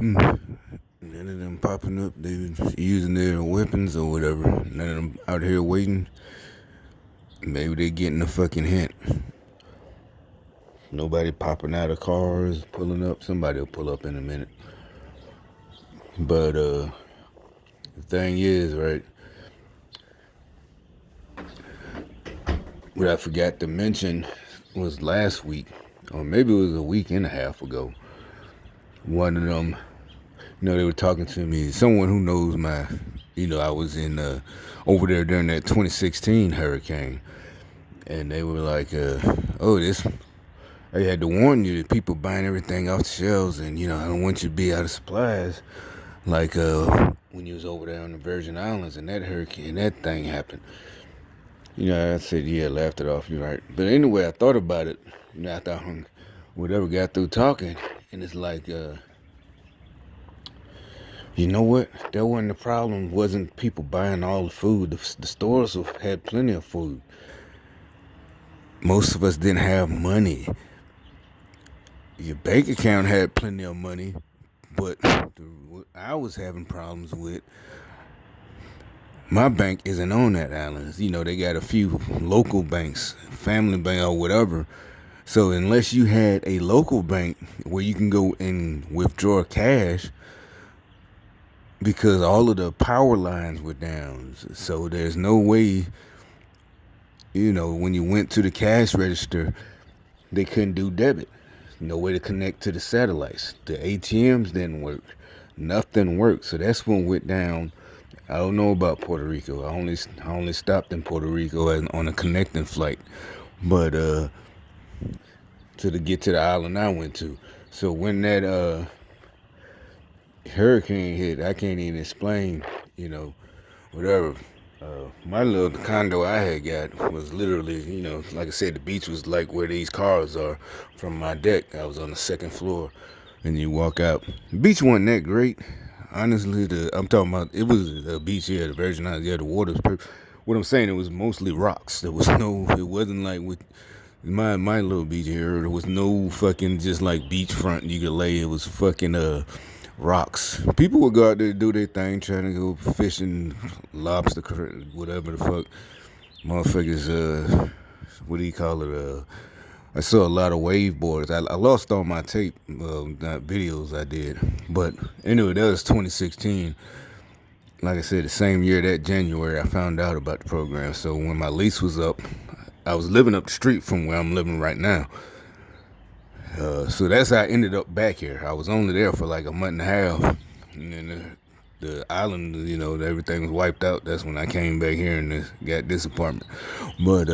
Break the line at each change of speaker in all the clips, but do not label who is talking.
None of them popping up. They was using their weapons or whatever. None of them out here waiting. Maybe they getting a fucking hint. Nobody popping out of cars, pulling up. Somebody will pull up in a minute. But the thing is, right, what I forgot to mention was last week, or maybe it was a week and a half ago. One of them, they were talking to me. Someone who knows I was in over there during that 2016 hurricane, and they were like, "Oh, this." I had to warn you that people buying everything off the shelves, and I don't want you to be out of supplies. Like when you was over there on the Virgin Islands and that hurricane, that thing happened. I said, yeah, laughed it off. You're right. But anyway, I thought about it. After I whatever got through talking, and it's like, you know what? That wasn't the problem. Wasn't people buying all the food. The stores had plenty of food. Most of us didn't have money. Your bank account had plenty of money, but what I was having problems with, my bank isn't on that island. They got a few local banks, family bank or whatever. So unless you had a local bank where you can go and withdraw cash, because all of the power lines were down. So there's no way, when you went to the cash register, they couldn't do debit. No way to connect to the satellites. The ATMs didn't work. Nothing worked. So that's when we went down. I don't know about Puerto Rico. I only stopped in Puerto Rico on a connecting flight, but get to the island I went to. So when that hurricane hit, I can't even explain. Whatever. My little condo I had got was literally, like I said, the beach was like where these cars are from my deck. I was on the second floor, and you walk out. The beach wasn't that great. Honestly, I'm talking about, it was a beach here, the Virgin Islands. Yeah, the water's perfect. What I'm saying, it was mostly rocks. It wasn't like with my little beach here. There was no fucking just like beachfront you could lay. It was fucking rocks. People would go out there do their thing, trying to go fishing, lobster, whatever the fuck. Motherfuckers, what do you call it? I saw a lot of wave boards. I lost all my tape, not videos I did. But anyway, that was 2016. Like I said, the same year, that January, I found out about the program. So when my lease was up, I was living up the street from where I'm living right now. So that's how I ended up back here. I was only there for like a month and a half. And then the island, everything was wiped out. That's when I came back here and got this apartment. But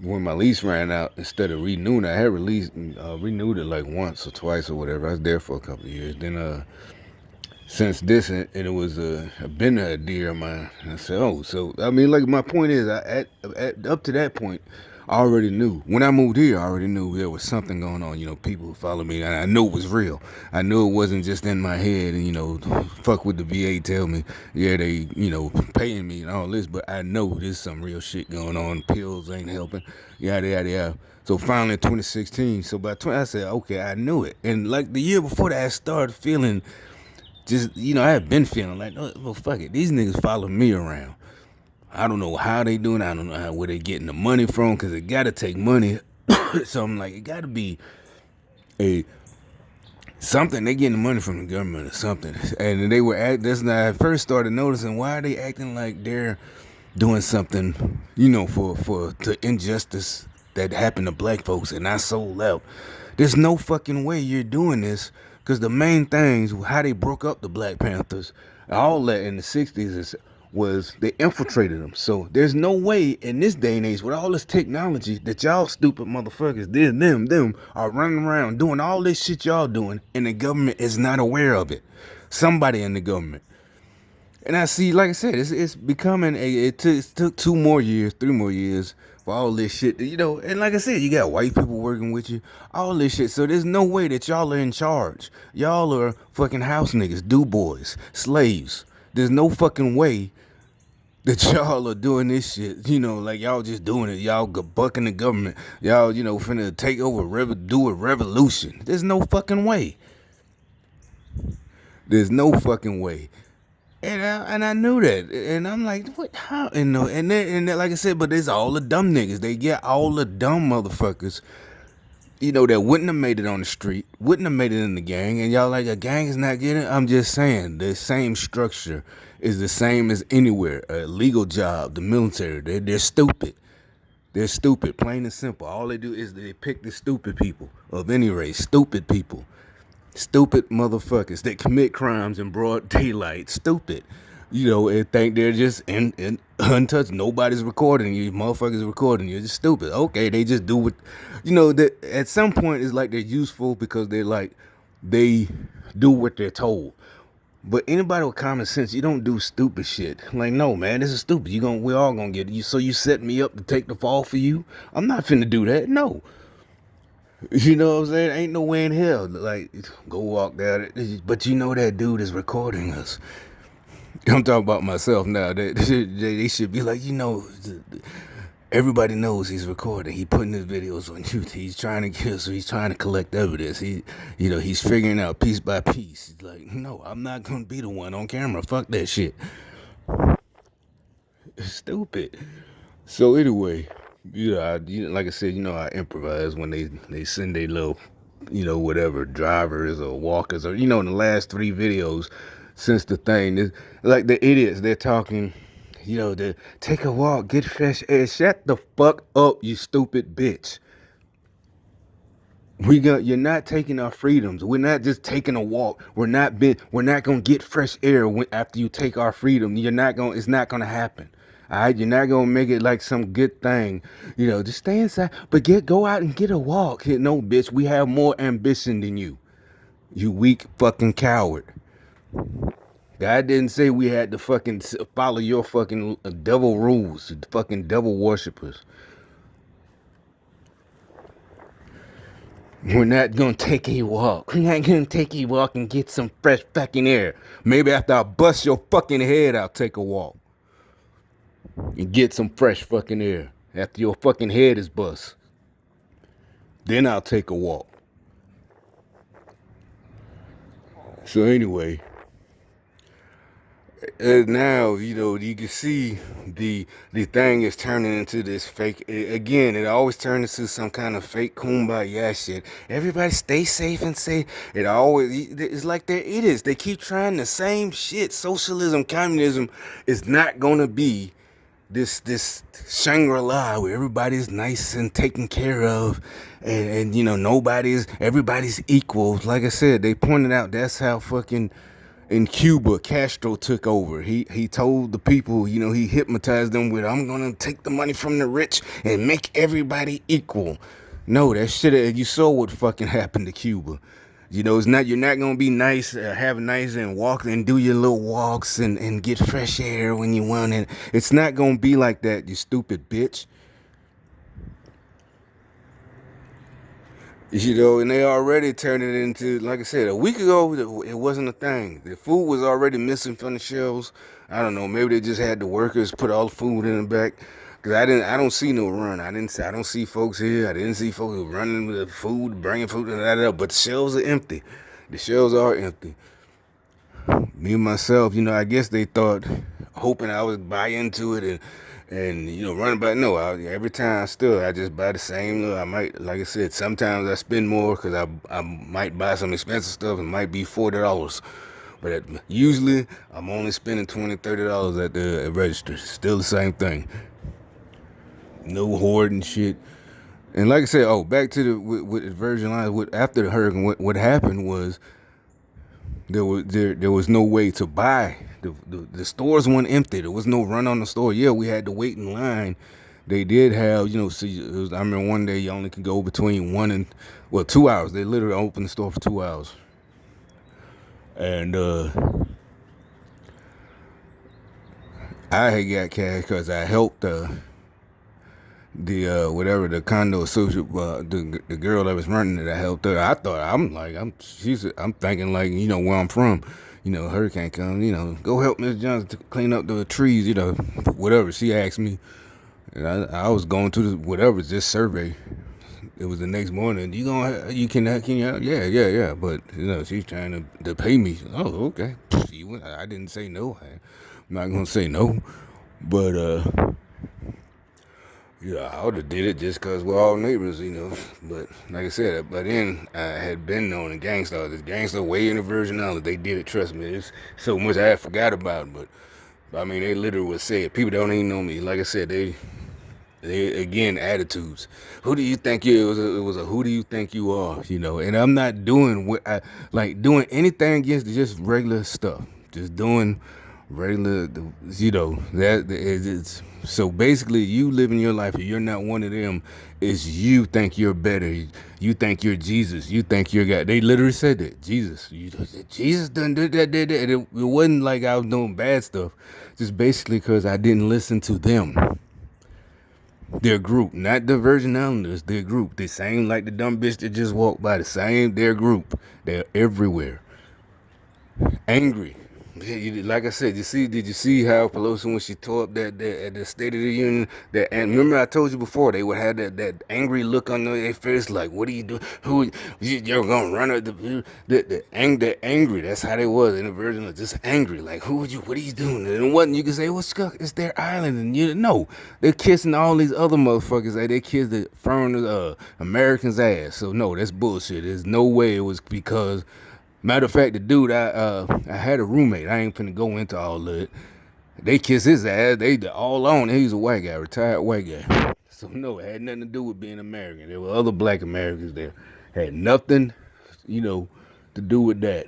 when my lease ran out, instead of renewing it, I had renewed it like once or twice or whatever. I was there for a couple of years. Then since this, and it was been a dear of mine. And I said, oh, so I mean, like my point is, up to that point, I already knew. When I moved here, I already knew there was something going on. People who follow me, and I knew it was real. I knew it wasn't just in my head. And fuck with the VA tell me, yeah, they paying me and all this, but I know there's some real shit going on. Pills ain't helping, yada yada yada. So finally, in 2016, so by 20, I said, okay, I knew it. And like the year before that, I started feeling. Just, I had been feeling like, oh, well, fuck it. These niggas follow me around. I don't know how they doing. I don't know where they getting the money from, because it got to take money. So I'm like, it got to be something. They getting the money from the government or something. And they were that's when I first started noticing, why are they acting like they're doing something, for the injustice that happened to black folks, and I sold out. There's no fucking way you're doing this. Because the main things, how they broke up the Black Panthers, all that in the 60s was they infiltrated them. So there's no way in this day and age with all this technology that y'all stupid motherfuckers, them are running around doing all this shit y'all doing, and the government is not aware of it. Somebody in the government. And I see, like I said, it's becoming it took 2 more years, 3 more years for all this shit, and like I said, you got white people working with you, all this shit, so there's no way that y'all are in charge. Y'all are fucking house niggas, do boys, slaves. There's no fucking way that y'all are doing this shit. Like y'all just doing it. Y'all bucking the government. Y'all, finna take over, do a revolution. There's no fucking way. There's no fucking way. And I knew that, and I'm like, what? How? And like I said, but there's all the dumb niggas. They get all the dumb motherfuckers, that wouldn't have made it on the street, wouldn't have made it in the gang, and y'all like a gang is not getting it. I'm just saying, the same structure is the same as anywhere. A legal job, the military, they're stupid. They're stupid, plain and simple. All they do is they pick the stupid people of any race, stupid people. Stupid motherfuckers that commit crimes in broad daylight. Stupid. And think they're just in untouched. Nobody's recording you. Motherfuckers recording you. You're just stupid. Okay, they just do what, that at some point it's like they're useful because they do what they're told. But anybody with common sense, you don't do stupid shit. Like, no, man, this is stupid. We're all gonna get it. So you set me up to take the fall for you? I'm not finna do that. No. You know what I'm saying? Ain't no way in hell. Like, go walk down it. But that dude is recording us. I'm talking about myself now. They should be like, everybody knows he's recording. He putting his videos on YouTube. He's trying to get us. He's trying to collect evidence. He's figuring out piece by piece. He's like, no, I'm not gonna be the one on camera. Fuck that shit. It's stupid. So anyway. Like I said, I improvise when they send their little, whatever, drivers or walkers or, in the last 3 videos since the thing, like the idiots, they're talking, to take a walk, get fresh air. Shut the fuck up, you stupid bitch. You're not taking our freedoms. We're not just taking a walk. We're not gonna get fresh air after you take our freedom. It's not gonna happen. All right, you're not gonna make it like some good thing, just stay inside. But go out and get a walk. No, bitch, we have more ambition than you. You weak fucking coward. God didn't say we had to fucking follow your fucking devil rules, fucking devil worshippers. We're not gonna take a walk. We're not gonna take a walk and get some fresh fucking air. Maybe after I bust your fucking head, I'll take a walk. And get some fresh fucking air. After your fucking head is bust. Then I'll take a walk. So anyway. Now, you can see the thing is turning into this fake. Again, it always turns into some kind of fake kumbaya shit. Everybody stay safe and safe. It's like they're idiots. They keep trying the same shit. Socialism, communism is not going to be this Shangri-La where everybody's nice and taken care of and everybody's equal. Like I said, they pointed out that's how fucking in Cuba Castro took over. He told the people, he hypnotized them with, I'm gonna take the money from the rich and make everybody equal. No, that shit, you saw what fucking happened to Cuba. It's not, you're not gonna be nice, have nice and walk and do your little walks and get fresh air when you want it. It's not gonna be like that, you stupid bitch. And they already turned it into, like I said, a week ago, it wasn't a thing. The food was already missing from the shelves. I don't know, maybe they just had the workers put all the food in the back. Cause I don't see no run. I don't see folks here. I didn't see folks running with the food, bringing food, but the shelves are empty. The shelves are empty. Me and myself, I guess they thought, hoping I would buy into it and run about. No, every time I just buy the same. I might, like I said, sometimes I spend more because I might buy some expensive stuff. It might be $40. But usually I'm only spending $20, $30 at the register. Still the same thing. No hoarding shit. And like I said, back to the with Virgin Lines. After the hurricane, what happened was there was no way to buy. The stores weren't empty. There was no run on the store. Yeah, we had to wait in line. They did have, I remember one day you only could go between 2 hours. They literally opened the store for 2 hours. And I had got cash because I helped the condo associate, the girl that was running it. I helped her. I'm thinking like, where I'm from. hurricane comes, go help Miss Johnson to clean up the trees, whatever. She asked me, and I was going to this survey. It was the next morning. Can you, yeah. But, she's trying to pay me. Oh, okay. I didn't say no. I'm not going to say no. But, I would have did it just because we're all neighbors, But like I said, but then I had been on the gangster. The gangster way in the Virgin Islands. They did it, trust me. It's so much I forgot about it. But, I mean, they literally would say it. People don't even know me. Like I said, they again, attitudes. Who do you think you? It was a who do you think you are? And I'm not doing doing anything against just regular stuff. Just doing regular, that it's so basically you living your life. If you're not one of them, is you think you're better. You think you're Jesus. You think you're God. They literally said that Jesus done did that. It wasn't like I was doing bad stuff. Just basically because I didn't listen to them. Their group, not the Virgin Islanders, their group. The same like the dumb bitch that just walked by. The same, their group. They're everywhere. Angry. Like I said, did you see how Pelosi, when she tore up that at the State of the Union, and remember I told you before, they would have that angry look on their face, like, what are you doing? You're gonna run up the angry? That's how they was in the Virgin, just angry, like, what are you doing? And it wasn't, you can say, well, it's their island, and no, they're kissing all these other motherfuckers, they kiss the foreign Americans' ass. So no, that's bullshit. There's no way it was because. Matter of fact, the dude I had a roommate. I ain't finna go into all of it. They kiss his ass. They all on. He's a white guy, retired white guy. So no, it had nothing to do with being American. There were other black Americans there. Had nothing, to do with that.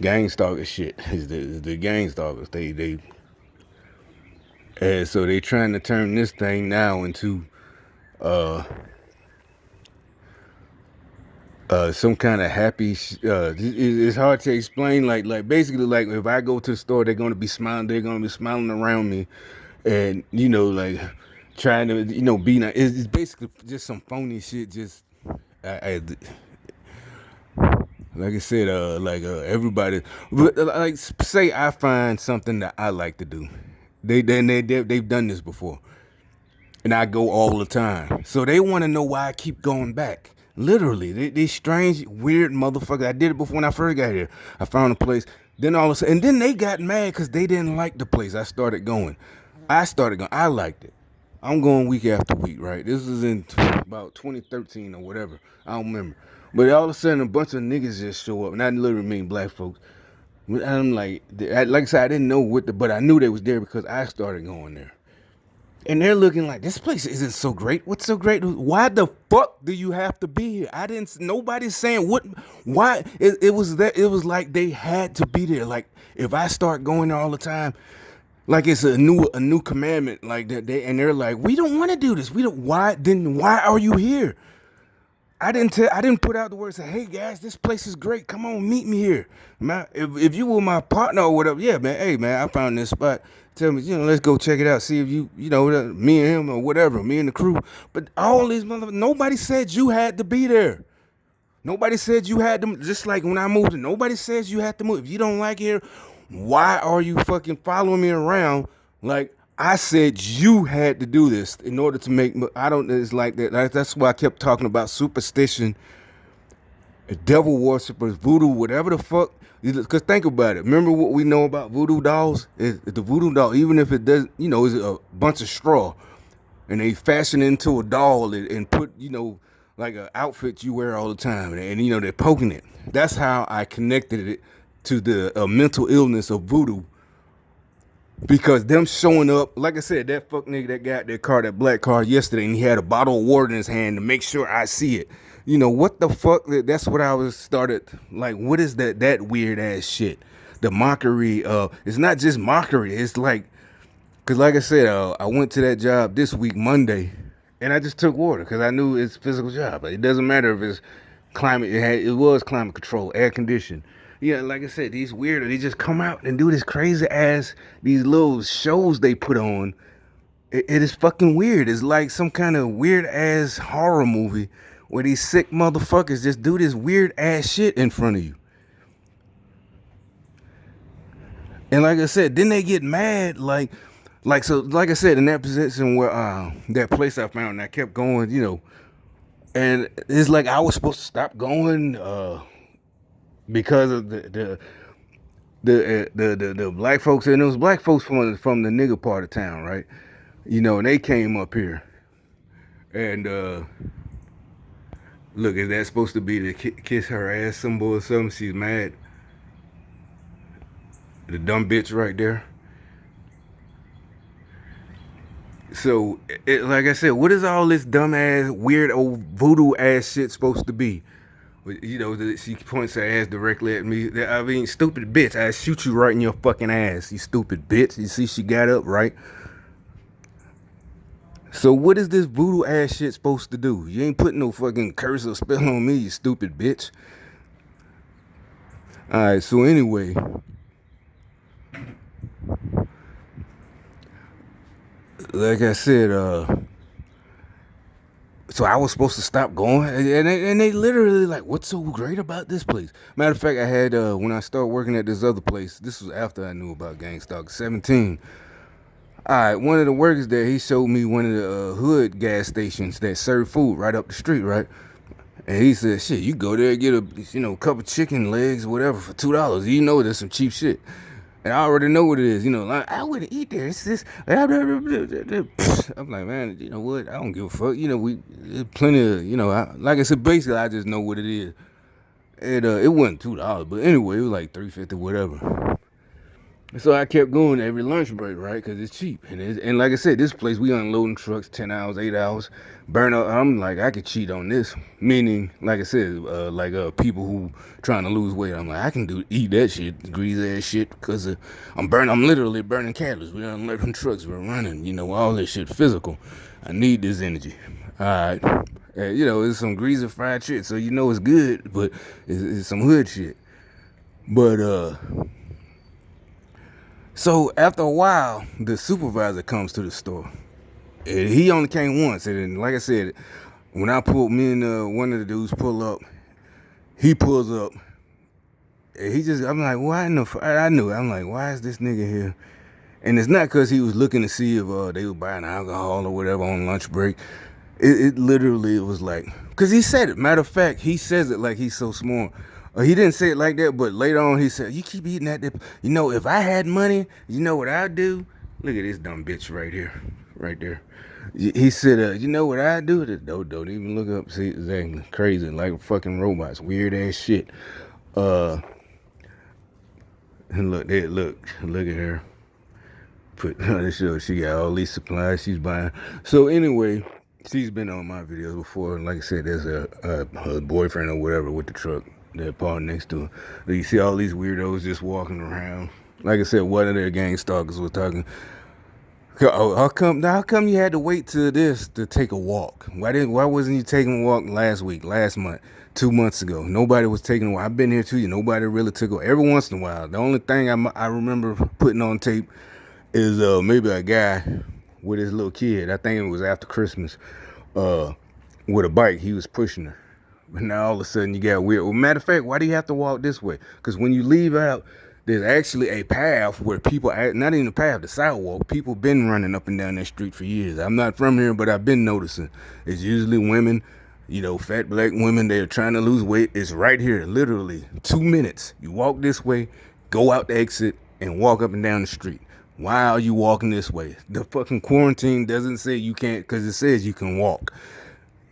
Gang stalker shit is the gang stalkers. So they trying to turn this thing now into some kind of happy. It's hard to explain. Like basically, like if I go to the store, they're gonna be smiling. They're gonna be smiling around me, and like trying to be nice. It's basically just some phony shit. Just like I said, everybody. But like say I find something that I like to do. They've done this before, and I go all the time. So they want to know why I keep going back. Literally, these strange, weird motherfuckers. I did it before when I first got here. I found a place. Then all of a sudden, and then they got mad because they didn't like the place. I started going. I liked it. I'm going week after week, right? This is in about 2013 or whatever. I don't remember. But all of a sudden, a bunch of niggas just show up. And I literally mean black folks. I'm like I said, I didn't know but I knew they was there because I started going there. And they're looking like, this place isn't so great. What's so great? Why the fuck do you have to be here? Nobody's saying why. It was like they had to be there. Like if I start going there all the time, like it's a new commandment, like that. They're like, we don't want to do this. Why are you here? I didn't put out the word, say, hey guys, this place is great. Come on, meet me here. Man, if you were my partner or whatever, yeah, man, hey man, I found this spot. Tell me, let's go check it out. See if me and him or whatever, me and the crew. But all these motherfuckers, nobody said you had to be there. Nobody said you had to, just like when I moved, nobody says you had to move. If you don't like here, why are you fucking following me around? Like, I said you had to do this in order to make, it's like that. That's why I kept talking about superstition, devil worshippers, voodoo, whatever the fuck. Because think about it. Remember what we know about voodoo dolls? The voodoo doll, even if it does, is a bunch of straw. And they fashion it into a doll and put, like an outfit you wear all the time. And they're poking it. That's how I connected it to the mental illness of voodoo. Because them showing up, like I said, that fuck nigga that got that car, that black car yesterday, and he had a bottle of water in his hand to make sure I see it. What the fuck? That's what I was started, like, what is that weird ass shit? The mockery of, it's not just mockery, it's like, because like I said, I went to that job this week, Monday, and I just took water because I knew it's a physical job. It doesn't matter if it's climate, it was climate control, air conditioned. Yeah, like I said, these weirdos, they just come out and do this crazy ass, these little shows they put on. It is fucking weird. It's like some kind of weird ass horror movie where these sick motherfuckers just do this weird ass shit in front of you. And like I said, then they get mad, so, like I said, in that position where that place I found, and I kept going, and it's like I was supposed to stop going because of the black folks, and it was black folks from the nigga part of town, right? And they came up here, and look, is that supposed to be the kiss her ass symbol or something? She's mad. The dumb bitch right there. So, like I said, what is all this dumb ass, weird old voodoo ass shit supposed to be? She points her ass directly at me. I mean, stupid bitch, I shoot you right in your fucking ass, you stupid bitch. You see, she got up, right? So, what is this voodoo ass shit supposed to do? You ain't putting no fucking curse or spell on me, you stupid bitch. Alright, so anyway. Like I said, so I was supposed to stop going, and they literally like, what's so great about this place? Matter of fact, I had when I started working at this other place. This was after I knew about gang stalkers. 17. All right, one of the workers there, he showed me one of the hood gas stations that serve food right up the street, right? And he said, "Shit, you go there and get a couple chicken legs, whatever, for $2. There's some cheap shit." And I already know what it is, like, I wouldn't eat there. It's just, I'm like, man, you know what? I don't give a fuck. There's plenty of, like I said, basically, I just know what it is. And it wasn't $2, but anyway, it was like $3.50, whatever. So I kept going every lunch break, right? Because it's cheap. And like I said, this place, we unloading trucks 10 hours, 8 hours. Burn up. I'm like, I could cheat on this. Meaning, like I said, people who trying to lose weight. I'm like, I can eat that shit, greasy ass shit, because I'm literally burning calories. We unloading trucks. We're running, all this shit physical. I need this energy. All right. It's some greasy fried shit. So, it's good, but it's some hood shit. But, so after a while, the supervisor comes to the store. And he only came once. And like I said, when me and one of the dudes pull up, he pulls up. And I'm like, why in the I knew it. I'm like, why is this nigga here? And it's not because he was looking to see if they were buying alcohol or whatever on lunch break. It literally was like, because he said it. Matter of fact, he says it like he's so smart. He didn't say it like that, but later on he said, you keep eating that. If I had money, you know what I'd do? Look at this dumb bitch right here. Right there. He said, you know what I'd do? Don't even look up. See, exactly. Crazy. Like fucking robots. Weird ass shit. And look at her. Put this show. She got all these supplies she's buying. So anyway, she's been on my videos before. Like I said, there's her boyfriend or whatever with the truck. That part next to her. You see all these weirdos just walking around. Like I said, one of their gang stalkers was talking. How come you had to wait till this to take a walk? Why wasn't you taking a walk last week, last month, 2 months ago? Nobody was taking a walk. I've been here too. Nobody really took a walk. Every once in a while. The only thing I remember putting on tape is maybe a guy with his little kid. I think it was after Christmas. With a bike, he was pushing her. But now all of a sudden you got weird. Well, matter of fact, why do you have to walk this way? Because when you leave out, there's actually a path where people, not even a path, the sidewalk, people been running up and down that street for years. I'm not from here, but I've been noticing. It's usually women, fat black women, they're trying to lose weight. It's right here, literally 2 minutes. You walk this way, go out the exit, and walk up and down the street. Why are you walking this way? The fucking quarantine doesn't say you can't, because it says you can walk.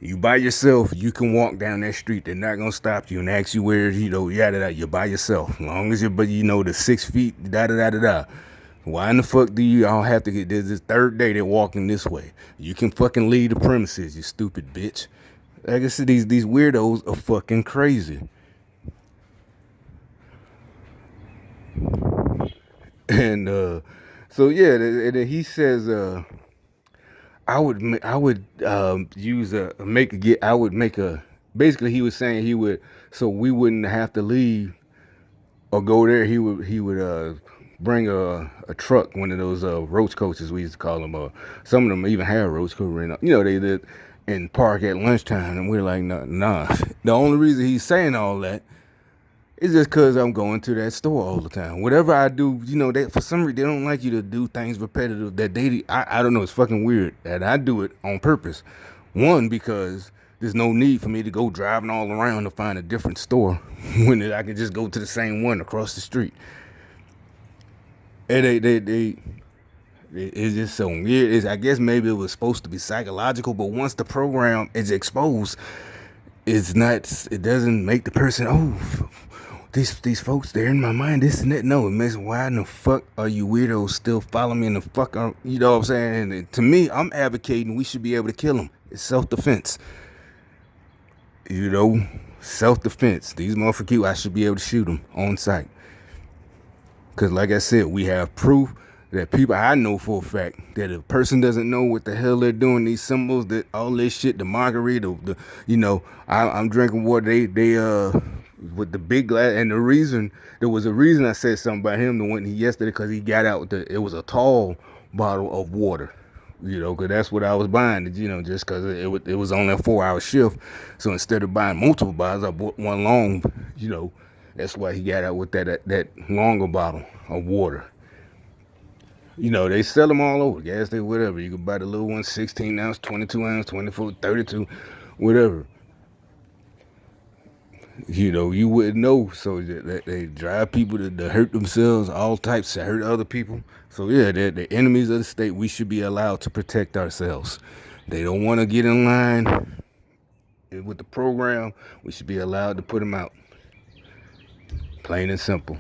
You by yourself, you can walk down that street. They're not gonna stop you and ask you where, yada. You're by yourself. As long as the 6 feet, da. Why in the fuck do you all have to get this third day they're walking this way? You can fucking leave the premises, you stupid bitch. Like I said, these weirdos are fucking crazy. And so yeah, and then he says I would use basically he was saying he would, so we wouldn't have to leave or go there. He would bring a truck, one of those roach coaches we used to call them. Some of them even have roach coaches. They did, and park at lunchtime, and we're like, nah. The only reason he's saying all that It's just because I'm going to that store all the time. Whatever I do, that for some reason they don't like you to do things repetitive. That I don't know. It's fucking weird that I do it on purpose. One, because there's no need for me to go driving all around to find a different store when I can just go to the same one across the street. And it's just so weird. I guess maybe it was supposed to be psychological, but once the program is exposed, it's not. It doesn't make the person, these folks, they're in my mind, this and that. No, it makes, why in the fuck are you weirdos still following me in the fuck? You know what I'm saying? And to me, I'm advocating we should be able to kill them. It's self-defense. You know, self-defense. These motherfuckers, I should be able to shoot them on sight. Because like I said, we have proof that people, I know for a fact that if a person doesn't know what the hell they're doing, these symbols, that all this shit, the margarita, I'm drinking water, they with the big glass. And there was a reason I said something about him the one yesterday, because he got out it was a tall bottle of water. Because that's what I was buying, just because it was only a 4-hour shift. So instead of buying multiple bottles, I bought one long, that's why he got out with that longer bottle of water. They sell them all over, gas station, whatever. You can buy the little one, 16 ounce, 22 ounce, 24, 32, whatever. You wouldn't know. So they drive people to hurt themselves, all types, to hurt other people. So yeah, they're the enemies of the state. We should be allowed to protect ourselves. They don't want to get in line with the program. We should be allowed to put them out. Plain and simple.